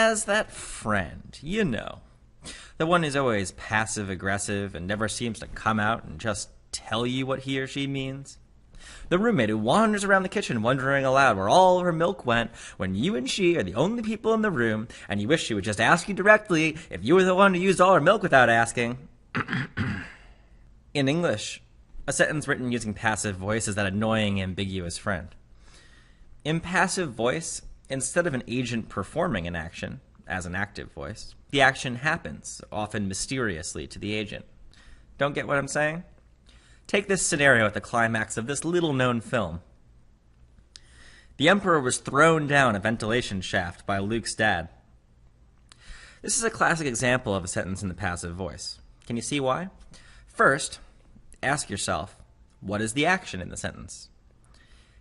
has that friend, you know. The one who's always passive-aggressive and never seems to come out and just tell you what he or she means. The roommate who wanders around the kitchen wondering aloud where all of her milk went when you and she are the only people in the room, and you wish she would just ask you directly if you were the one who used all her milk without asking. In English, a sentence written using passive voice is that annoying, ambiguous friend. In passive voice, instead of an agent performing an action, as an active voice, the action happens, often mysteriously, to the agent. Don't get what I'm saying? Take this scenario at the climax of this little-known film. The Emperor was thrown down a ventilation shaft by Luke's dad. This is a classic example of a sentence in the passive voice. Can you see why? First, ask yourself, what is the action in the sentence?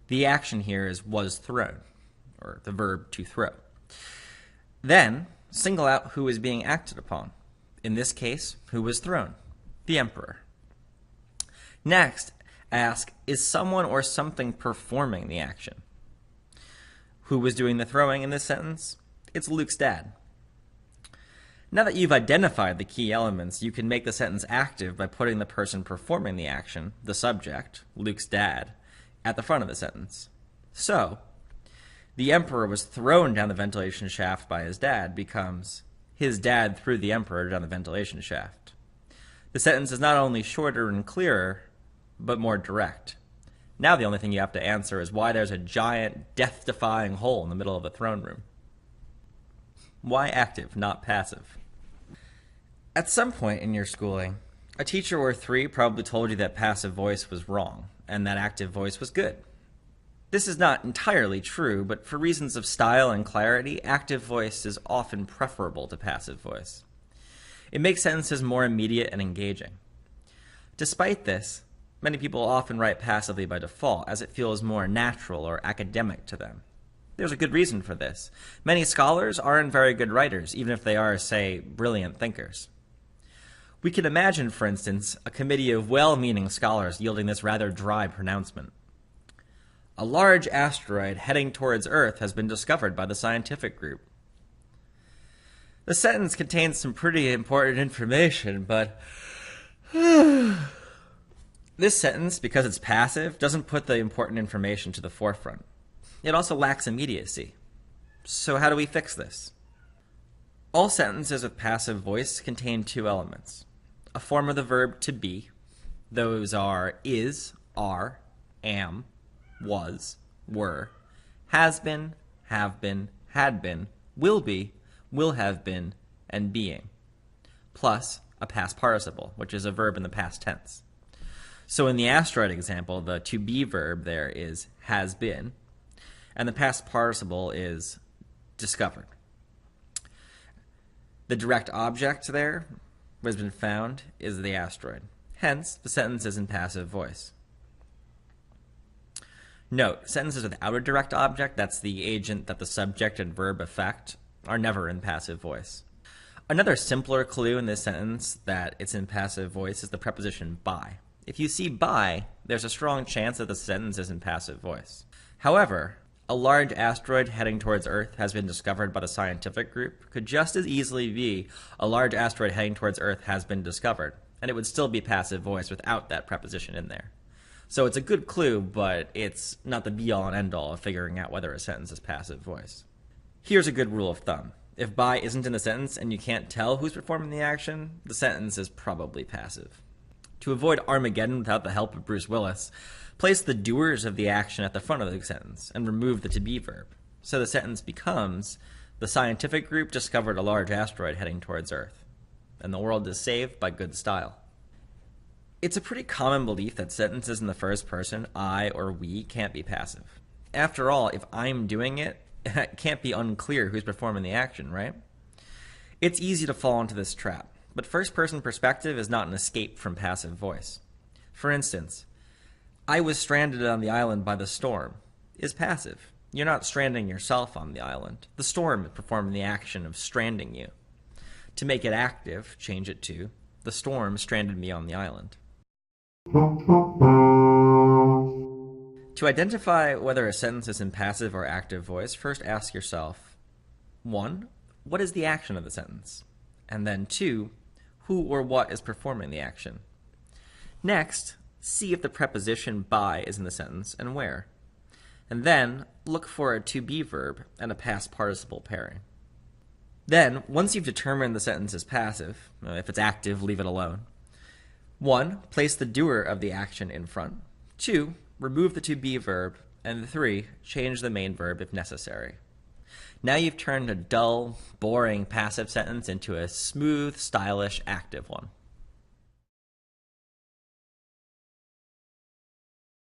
The action here is was thrown, or the verb to throw. Then, single out who is being acted upon. In this case, who was thrown? The Emperor. Next, ask, is someone or something performing the action? Who was doing the throwing in this sentence? It's Luke's dad. Now that you've identified the key elements, you can make the sentence active by putting the person performing the action, the subject, Luke's dad, at the front of the sentence. So, the Emperor was thrown down the ventilation shaft by his dad becomes, his dad threw the Emperor down the ventilation shaft. The sentence is not only shorter and clearer, but more direct. Now the only thing you have to answer is why there's a giant, death-defying hole in the middle of the throne room. Why active, not passive? At some point in your schooling, a teacher or three probably told you that passive voice was wrong, and that active voice was good. This is not entirely true, but for reasons of style and clarity, active voice is often preferable to passive voice. It makes sentences more immediate and engaging. Despite this, many people often write passively by default, as it feels more natural or academic to them. There's a good reason for this. Many scholars aren't very good writers, even if they are, say, brilliant thinkers. We can imagine, for instance, a committee of well-meaning scholars yielding this rather dry pronouncement. A large asteroid heading towards Earth has been discovered by the scientific group. The sentence contains some pretty important information, but this sentence, because it's passive, doesn't put the important information to the forefront. It also lacks immediacy. So how do we fix this? All sentences with passive voice contain two elements. A form of the verb to be. Those are is, are, am, was, were, has been, have been, had been, will have been, and being. Plus a past participle, which is a verb in the past tense. So in the asteroid example, the to be verb there is has been, and the past participle is discovered. The direct object there, what has been found, is the asteroid. Hence, the sentence is in passive voice. Note, sentences without a direct object, that's the agent that the subject and verb affect, are never in passive voice. Another simpler clue in this sentence that it's in passive voice is the preposition by. If you see by, there's a strong chance that the sentence is in passive voice. However, a large asteroid heading towards Earth has been discovered by the scientific group could just as easily be a large asteroid heading towards Earth has been discovered, and it would still be passive voice without that preposition in there. So it's a good clue, but it's not the be-all and end-all of figuring out whether a sentence is passive voice. Here's a good rule of thumb. If by isn't in the sentence and you can't tell who's performing the action, the sentence is probably passive. To avoid Armageddon without the help of Bruce Willis, place the doers of the action at the front of the sentence and remove the to be verb. So the sentence becomes, the scientific group discovered a large asteroid heading towards Earth, and the world is saved by good style. It's a pretty common belief that sentences in the first person, I or we, can't be passive. After all, if I'm doing it, it can't be unclear who's performing the action, right? It's easy to fall into this trap, but first-person perspective is not an escape from passive voice. For instance, I was stranded on the island by the storm is passive. You're not stranding yourself on the island. The storm is performing the action of stranding you. To make it active, change it to, the storm stranded me on the island. To identify whether a sentence is in passive or active voice, first ask yourself, 1. what is the action of the sentence? And then 2, who or what is performing the action? Next, see if the preposition by is in the sentence and where. And then, look for a to be verb and a past participle pairing. Then, once you've determined the sentence is passive, if it's active, leave it alone. 1, place the doer of the action in front. 2, remove the to be verb. And 3, change the main verb if necessary. Now you've turned a dull, boring passive sentence into a smooth, stylish, active one.